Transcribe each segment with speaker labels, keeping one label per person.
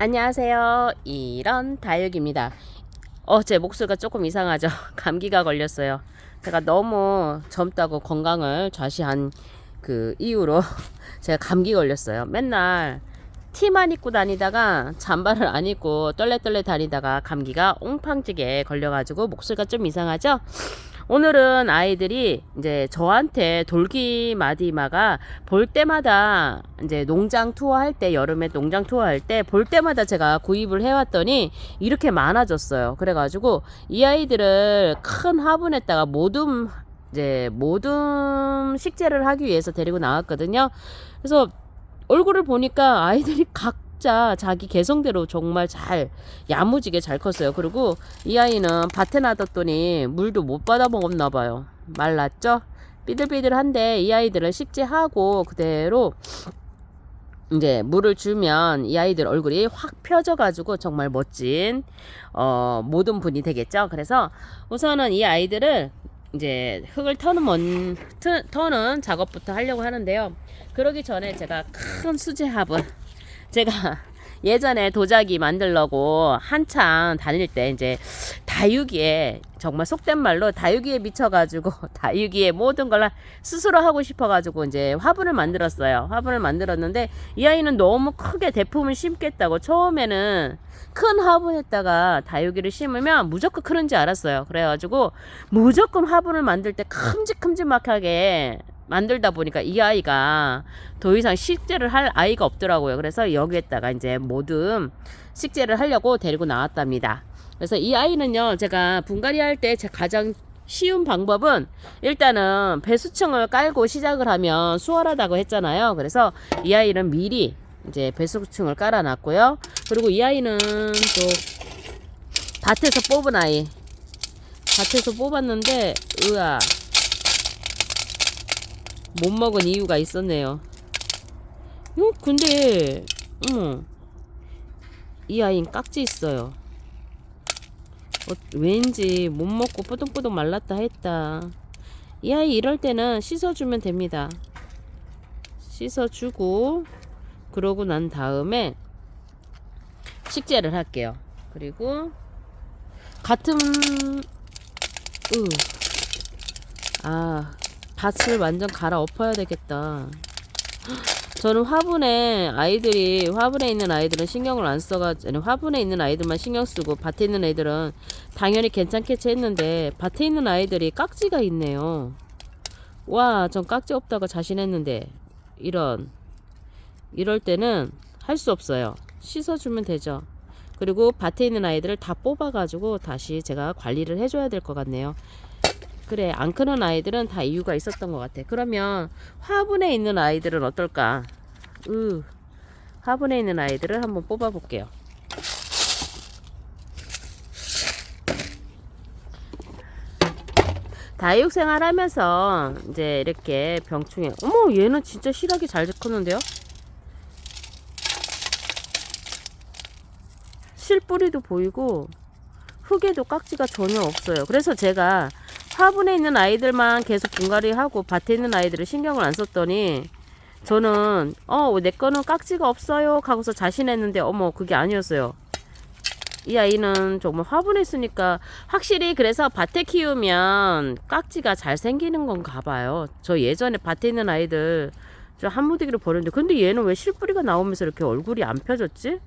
Speaker 1: 안녕하세요. 이런 다육입니다. 제 목소리가 조금 이상하죠? 감기가 걸렸어요. 제가 너무 젊다고 건강을 좌시한 그 이유로 제가 감기 걸렸어요. 맨날 티만 입고 다니다가 잠바를 안 입고 떨레떨레 다니다가 감기가 옹팡지게 걸려가지고 목소리가 좀 이상하죠? 오늘은 아이들이 이제 저한테 돌기마디마가 볼 때마다 이제 농장 투어할 때, 여름에 농장 투어할 때 볼 때마다 제가 구입을 해왔더니 이렇게 많아졌어요. 그래가지고 이 아이들을 큰 화분에다가 모둠 식재를 하기 위해서 데리고 나왔거든요. 그래서 얼굴을 보니까 아이들이 각자 자기 개성대로 정말 잘 야무지게 잘 컸어요. 그리고 이 아이는 밭에 놔뒀더니 물도 못 받아 먹었나 봐요. 말랐죠? 삐들삐들한데 이 아이들을 식재하고 그대로 이제 물을 주면 이 아이들 얼굴이 확 펴져가지고 정말 멋진 모든 분이 되겠죠. 그래서 우선은 이 아이들을 이제 흙을 터는 작업부터 하려고 하는데요. 그러기 전에 제가 큰 수제 화분, 제가 예전에 도자기 만들려고 한창 다닐 때 이제 다육이에 정말 속된 말로 다육이에 미쳐가지고 다육이에 모든 걸 스스로 하고 싶어가지고 이제 화분을 만들었어요. 화분을 만들었는데 이 아이는 너무 크게 대품을 심겠다고 처음에는 큰 화분에다가 다육이를 심으면 무조건 크는지 알았어요. 그래가지고 무조건 화분을 만들 때 큼직큼직하게 만들다 보니까 이 아이가 더 이상 식재를 할 아이가 없더라고요. 그래서 여기에다가 이제 모든 식재를 하려고 데리고 나왔답니다. 그래서 이 아이는요, 제가 분갈이 할 때 제 가장 쉬운 방법은 일단은 배수층을 깔고 시작을 하면 수월하다고 했잖아요. 그래서 이 아이는 미리 이제 배수층을 깔아놨고요. 그리고 이 아이는 또 밭에서 뽑은 아이, 밭에서 뽑았는데 으아, 못 먹은 이유가 있었네요. 근데 이 아이는 깍지 있어요. 왠지 못 먹고 뽀동뽀동 말랐다 했다. 이 아이 이럴 때는 씻어주면 됩니다. 씻어주고 그러고 난 다음에 식재를 할게요. 그리고 같은 밭을 완전 갈아엎어야 되겠다. 저는 화분에 있는 아이들은 신경을 안 써가지고, 화분에 있는 아이들만 신경 쓰고 밭에 있는 애들은 당연히 괜찮겠지 했는데 밭에 있는 아이들이 깍지가 있네요. 와, 전 깍지 없다고 자신했는데 이럴 때는 할 수 없어요. 씻어주면 되죠. 그리고 밭에 있는 아이들을 다 뽑아가지고 다시 제가 관리를 해줘야 될 것 같네요. 그래, 안 크는 아이들은 다 이유가 있었던 것 같아. 그러면 화분에 있는 아이들은 어떨까? 화분에 있는 아이들을 한번 뽑아 볼게요. 다육 생활하면서 이제 이렇게 병충해. 어머, 얘는 진짜 실하게 잘 컸는데요? 실뿌리도 보이고 흙에도 깍지가 전혀 없어요. 그래서 제가 화분에 있는 아이들만 계속 분갈이 하고 밭에 있는 아이들을 신경을 안 썼더니 저는 내 거는 깍지가 없어요 하고서 자신했는데 어머, 그게 아니었어요. 이 아이는 정말 화분에 있으니까 확실히, 그래서 밭에 키우면 깍지가 잘 생기는 건가 봐요. 저 예전에 밭에 있는 아이들 저 한무더기로 버렸는데 근데 얘는 왜 실뿌리가 나오면서 이렇게 얼굴이 안 펴졌지?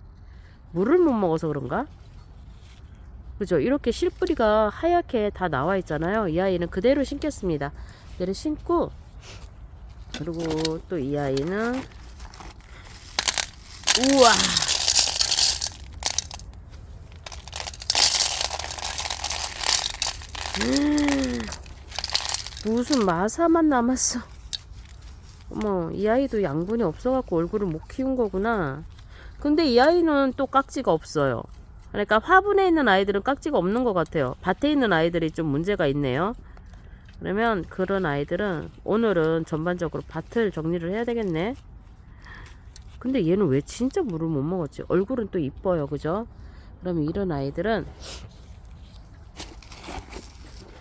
Speaker 1: 물을 못 먹어서 그런가? 그죠? 이렇게 실뿌리가 하얗게 다 나와 있잖아요. 이 아이는 그대로 심겠습니다. 얘를 심고, 그리고 또 이 아이는 우와, 무슨 마사만 남았어. 어머, 이 아이도 양분이 없어갖고 얼굴을 못 키운 거구나. 근데 이 아이는 또 깍지가 없어요. 그러니까 화분에 있는 아이들은 깍지가 없는 것 같아요. 밭에 있는 아이들이 좀 문제가 있네요. 그러면 그런 아이들은 오늘은 전반적으로 밭을 정리를 해야 되겠네. 근데 얘는 왜 진짜 물을 못 먹었지? 얼굴은 또 이뻐요, 그죠? 그러면 이런 아이들은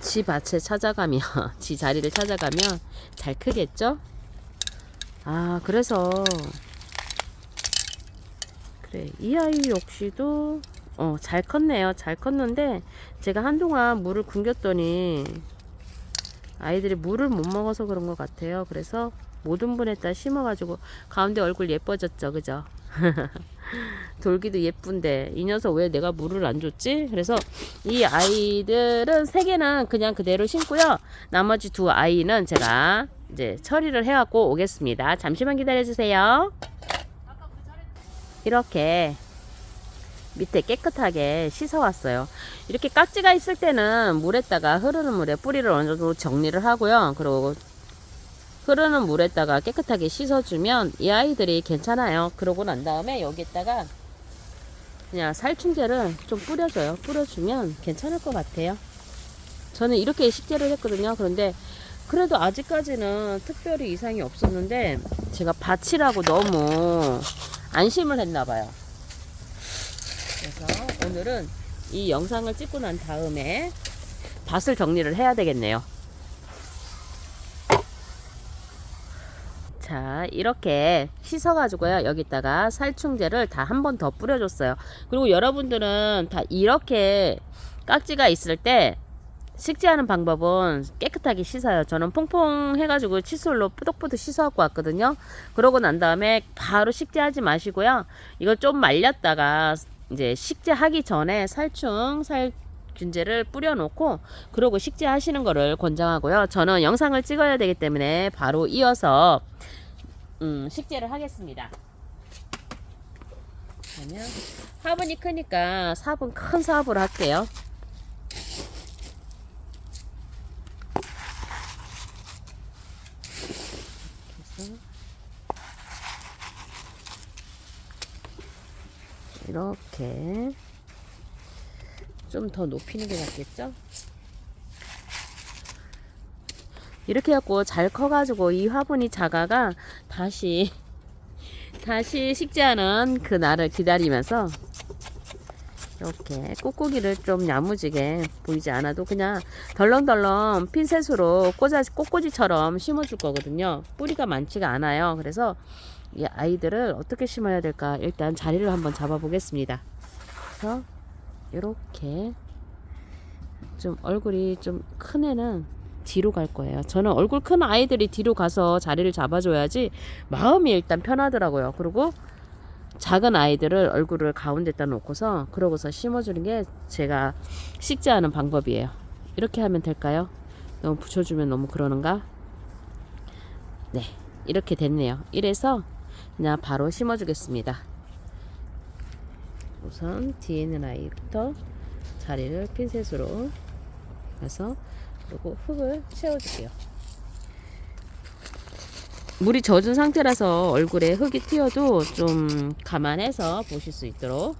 Speaker 1: 지 밭에 찾아가면 지 자리를 찾아가면 잘 크겠죠? 그래서 네, 이 아이 역시도 잘 컸네요. 잘 컸는데 제가 한동안 물을 굶겼더니 아이들이 물을 못 먹어서 그런 것 같아요. 그래서 모든 분에다 심어가지고 가운데 얼굴 예뻐졌죠, 그죠? 돌기도 예쁜데 이 녀석 왜 내가 물을 안 줬지? 그래서 이 아이들은 3개는 그냥 그대로 심고요. 나머지 2 아이는 제가 이제 처리를 해갖고 오겠습니다. 잠시만 기다려주세요. 이렇게 밑에 깨끗하게 씻어왔어요. 이렇게 깍지가 있을 때는 물에다가 흐르는 물에 뿌리를 어느 정도 정리를 하고요. 그리고 흐르는 물에다가 깨끗하게 씻어주면 이 아이들이 괜찮아요. 그러고 난 다음에 여기에다가 그냥 살충제를 좀 뿌려줘요. 뿌려주면 괜찮을 것 같아요. 저는 이렇게 식재를 했거든요. 그런데 그래도 아직까지는 특별히 이상이 없었는데 제가 밭이라고 너무 안심을 했나봐요. 그래서 오늘은 이 영상을 찍고 난 다음에 밭을 정리를 해야 되겠네요. 자, 이렇게 씻어가지고요. 여기다가 살충제를 다 한 번 더 뿌려줬어요. 그리고 여러분들은 다 이렇게 깍지가 있을 때 식재하는 방법은 깨끗하게 씻어요. 저는 퐁퐁 해가지고 칫솔로 뿌덕뿌덕 씻어갖고 왔거든요. 그러고 난 다음에 바로 식재하지 마시고요. 이걸 좀 말렸다가 이제 식재하기 전에 살균제를 뿌려놓고 그러고 식재하시는 거를 권장하고요. 저는 영상을 찍어야 되기 때문에 바로 이어서 식재를 하겠습니다. 그러면 화분이 크니까 큰 사업으로 할게요. 이렇게 좀 더 높이는 게 낫겠죠? 이렇게 해갖고 잘 커가지고 이 화분이 자가가 다시 식재하는 그 날을 기다리면서 이렇게 꾹꾹이를 좀 야무지게 보이지 않아도 그냥 덜렁덜렁 핀셋으로 꽃꽂이처럼 심어줄 거거든요. 뿌리가 많지가 않아요. 그래서 이 아이들을 어떻게 심어야 될까 일단 자리를 한번 잡아 보겠습니다. 그래서 이렇게 좀 얼굴이 좀 큰 애는 뒤로 갈 거예요. 저는 얼굴 큰 아이들이 뒤로 가서 자리를 잡아줘야지 마음이 일단 편하더라고요. 그리고 작은 아이들을 얼굴을 가운데다 놓고서 그러고서 심어주는 게 제가 식재하는 방법이에요. 이렇게 하면 될까요? 너무 붙여주면 너무 그러는가? 네, 이렇게 됐네요. 이래서 그냥 바로 심어주겠습니다. 우선 뒤에 있는 아이부터 자리를 핀셋으로 해서 그리고 흙을 채워줄게요. 물이 젖은 상태라서 얼굴에 흙이 튀어도 좀 감안해서 보실 수 있도록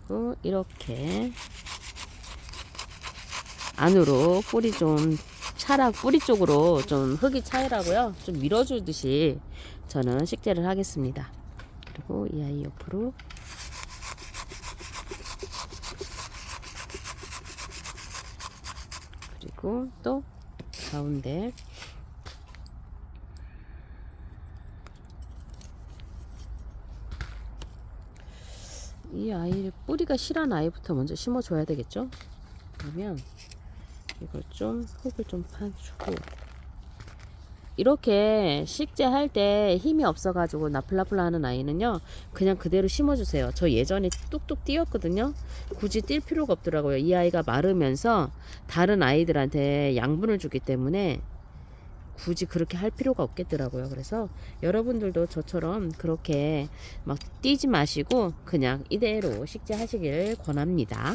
Speaker 1: 그리고 이렇게 안으로 뿌리 쪽으로 좀 흙이 차이라고요. 좀 밀어주듯이 저는 식재를 하겠습니다. 그리고 이 아이 옆으로 그리고 또 가운데 이 아이 뿌리가 실한 아이부터 먼저 심어줘야 되겠죠. 그러면 이걸 좀 흙을 좀 파주고 이렇게 식재할 때 힘이 없어가지고 나플나플 하는 아이는요 그냥 그대로 심어주세요. 저 예전에 뚝뚝 띄었거든요. 굳이 뛸 필요가 없더라고요. 이 아이가 마르면서 다른 아이들한테 양분을 주기 때문에 굳이 그렇게 할 필요가 없겠더라고요. 그래서 여러분들도 저처럼 그렇게 막 뛰지 마시고 그냥 이대로 식재하시길 권합니다.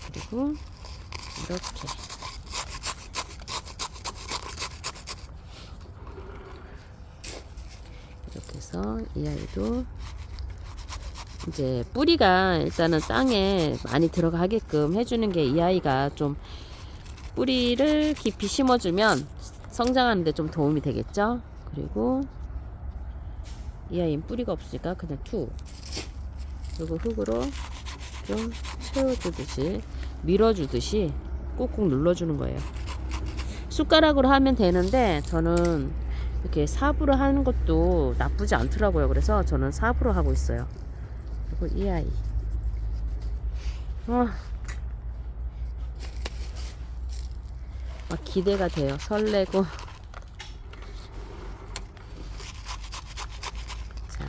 Speaker 1: 그리고 이렇게 해서 이 아이도 이제 뿌리가 일단은 땅에 많이 들어가게끔 해주는 게 이 아이가 좀 뿌리를 깊이 심어주면 성장하는데 좀 도움이 되겠죠. 그리고 이 아이는 뿌리가 없으니까 그냥 그리고 흙으로 좀 채워주듯이 밀어주듯이 꾹꾹 눌러주는 거예요. 숟가락으로 하면 되는데 저는 이렇게 삽으로 하는 것도 나쁘지 않더라고요. 그래서 저는 삽으로 하고 있어요. 그리고 이 아이 막 기대가 돼요. 설레고. 자,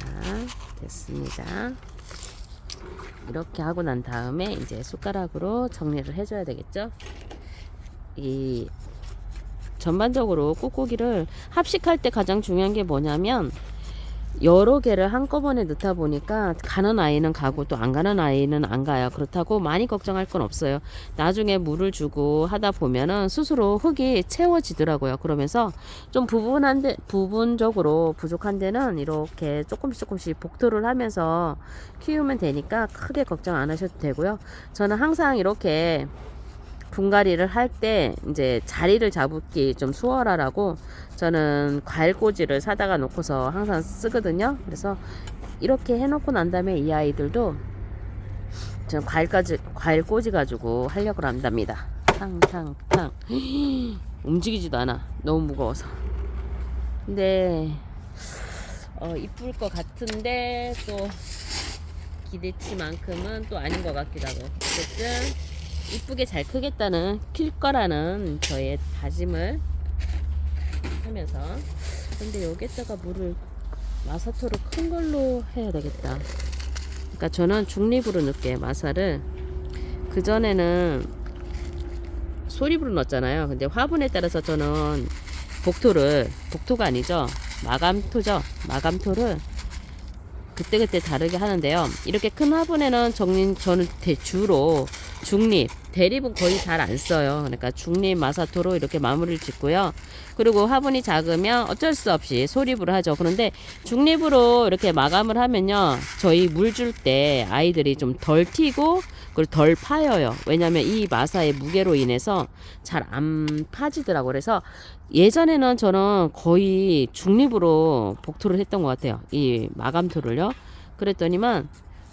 Speaker 1: 됐습니다. 이렇게 하고 난 다음에 이제 숟가락으로 정리를 해줘야 되겠죠. 이 전반적으로 꾹꾹이를 합식할 때 가장 중요한 게 뭐냐면 여러 개를 한꺼번에 넣다 보니까 가는 아이는 가고 또 안 가는 아이는 안 가요. 그렇다고 많이 걱정할 건 없어요. 나중에 물을 주고 하다 보면은 스스로 흙이 채워지더라고요. 그러면서 좀 부분적으로 부족한 데는 이렇게 조금씩 복토를 하면서 키우면 되니까 크게 걱정 안 하셔도 되고요. 저는 항상 이렇게 분갈이를 할 때 이제 자리를 잡기 좀 수월하라고 저는 과일꽂이를 사다가 놓고서 항상 쓰거든요. 그래서 이렇게 해놓고 난 다음에 이 아이들도 저는 과일꽂이 가지고 하려고 한답니다. 탕탕탕 움직이지도 않아. 너무 무거워서. 근데 이쁠 것 같은데 또 기대치만큼은 또 아닌 것 같기도 하고. 어쨌든 이쁘게 잘 크겠다는 클 거라는 저의 다짐을 하면서, 근데 여기다가 물을 마사토로 큰 걸로 해야 되겠다. 그러니까 저는 중립으로 넣게 마사를. 그 전에는 소립으로 넣었잖아요. 근데 화분에 따라서 저는 복토가 아니죠, 마감토를 그때그때 다르게 하는데요. 이렇게 큰 화분에는 저는 주로 중립, 대립은 거의 잘 안 써요. 그러니까 중립 마사토로 이렇게 마무리를 짓고요. 그리고 화분이 작으면 어쩔 수 없이 소립으로 하죠. 그런데 중립으로 이렇게 마감을 하면요, 저희 물 줄 때 아이들이 좀 덜 튀고 그리고 덜 파여요. 왜냐면 이 마사의 무게로 인해서 잘 안 파지더라고요. 그래서 예전에는 저는 거의 중립으로 복토를 했던 것 같아요. 이 마감토를요. 그랬더니만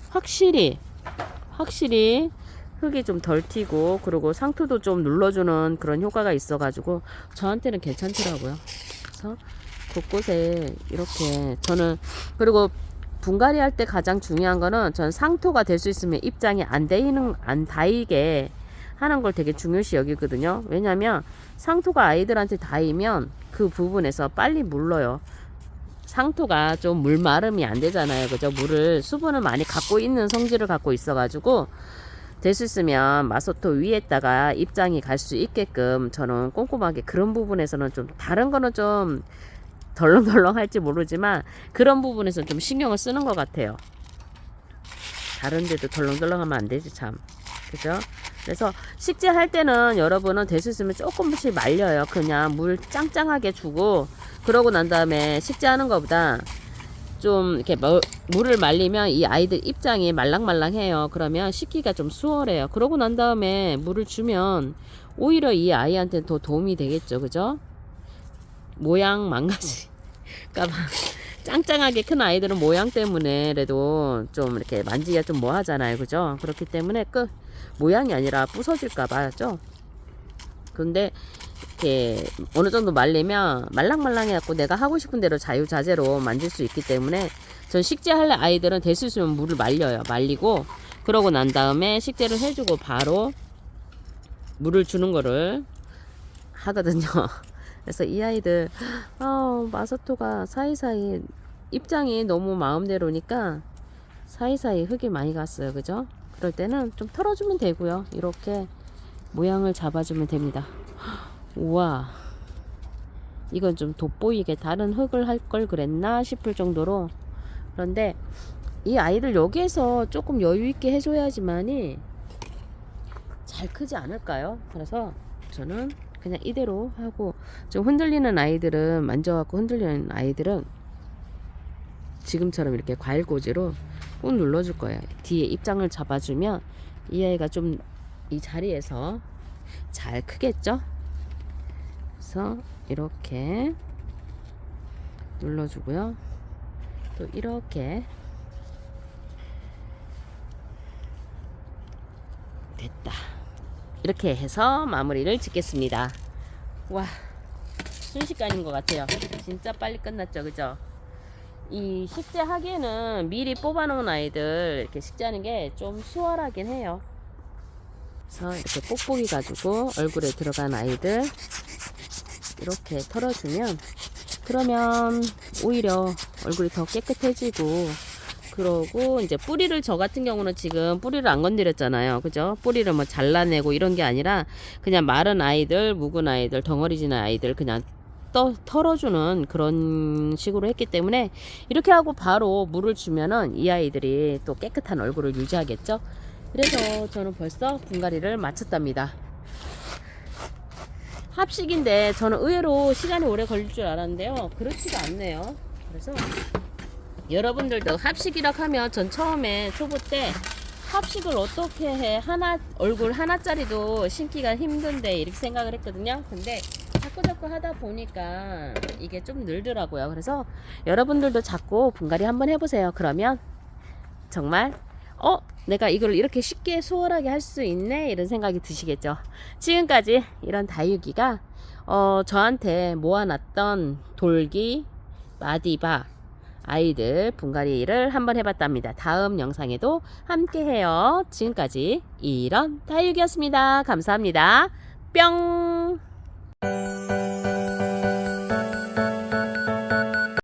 Speaker 1: 확실히 흙이 좀 덜 튀고 그리고 상토도 좀 눌러주는 그런 효과가 있어가지고 저한테는 괜찮더라고요. 그래서 곳곳에 이렇게 저는, 그리고 분갈이 할 때 가장 중요한 거는 전 상토가 될 수 있으면 입장이 안 닿이게 하는 걸 되게 중요시 여기거든요. 왜냐면 상토가 아이들한테 닿이면 그 부분에서 빨리 물러요. 상토가 좀 물 마름이 안 되잖아요. 그죠? 수분을 많이 갖고 있는 성질을 갖고 있어가지고 될 수 있으면 마사토 위에다가 입장이 갈 수 있게끔 저는 꼼꼼하게 그런 부분에서는 좀, 다른 거는 좀 덜렁덜렁 할지 모르지만 그런 부분에서는 좀 신경을 쓰는 것 같아요. 다른 데도 덜렁덜렁 하면 안 되지 참. 그죠? 그래서 식재할 때는 여러분은 될 수 있으면 조금씩 말려요. 그냥 물 짱짱하게 주고 그러고 난 다음에 식재하는 것보다 좀 이렇게 물을 말리면 이 아이들 입장이 말랑말랑해요. 그러면 씻기가 좀 수월해요. 그러고 난 다음에 물을 주면 오히려 이 아이한테 더 도움이 되겠죠. 그죠? 모양 망가질까봐. 짱짱하게 큰 아이들은 모양 때문에라도 좀 이렇게 만지기가 좀 뭐 하잖아요. 그죠? 그렇기 때문에 모양이 아니라 부서질까봐죠. 근데 이렇게 어느 정도 말리면 말랑말랑해갖고 내가 하고 싶은 대로 자유자재로 만질 수 있기 때문에 전 식재할 아이들은 될 수 있으면 물을 말리고 그러고 난 다음에 식재를 해주고 바로 물을 주는 거를 하거든요. 그래서 이 아이들 마사토가 사이사이 입장이 너무 마음대로니까 사이사이 흙이 많이 갔어요. 그죠? 그럴 때는 좀 털어주면 되고요. 이렇게 모양을 잡아주면 됩니다. 우와, 이건 좀 돋보이게 다른 흙을 할 걸 그랬나 싶을 정도로. 그런데 이 아이를 여기에서 조금 여유 있게 해줘야지만이 잘 크지 않을까요? 그래서 저는 그냥 이대로 하고, 좀 흔들리는 아이들은, 만져갖고 흔들리는 아이들은 지금처럼 이렇게 과일꽂이로 꾹 눌러줄 거예요. 뒤에 입장을 잡아주면 이 아이가 좀 이 자리에서 잘 크겠죠? 그래서 이렇게 눌러주고요. 또 이렇게 됐다. 이렇게 해서 마무리를 짓겠습니다. 와, 순식간인 것 같아요. 진짜 빨리 끝났죠, 그죠? 이 식재하기에는 미리 뽑아놓은 아이들 이렇게 식재하는 게 좀 수월하긴 해요. 그래서 이렇게 뽁뽁이 가지고 얼굴에 들어간 아이들 이렇게 털어주면, 그러면 오히려 얼굴이 더 깨끗해지고, 그러고 이제 뿌리를, 저 같은 경우는 지금 뿌리를 안 건드렸잖아요, 그죠? 뿌리를 뭐 잘라내고 이런 게 아니라 그냥 마른 아이들, 묵은 아이들, 덩어리 지는 아이들 그냥 털어주는 그런 식으로 했기 때문에, 이렇게 하고 바로 물을 주면은 이 아이들이 또 깨끗한 얼굴을 유지하겠죠. 그래서 저는 벌써 분갈이를 마쳤답니다. 합식인데 저는 의외로 시간이 오래 걸릴 줄 알았는데요, 그렇지가 않네요. 그래서 여러분들도 합식이라 하면, 전 처음에 초보 때 합식을 어떻게 해, 하나 얼굴 하나짜리도 심기가 힘든데 이렇게 생각을 했거든요. 근데 자꾸 하다 보니까 이게 좀 늘더라고요. 그래서 여러분들도 자꾸 분갈이 한번 해보세요. 그러면 정말 내가 이걸 이렇게 쉽게 수월하게 할 수 있네, 이런 생각이 드시겠죠. 지금까지 이런 다육이가 저한테 모아놨던 돌기, 마디바 아이들 분갈이를 한번 해봤답니다. 다음 영상에도 함께 해요. 지금까지 이런 다육이었습니다. 감사합니다. 뿅.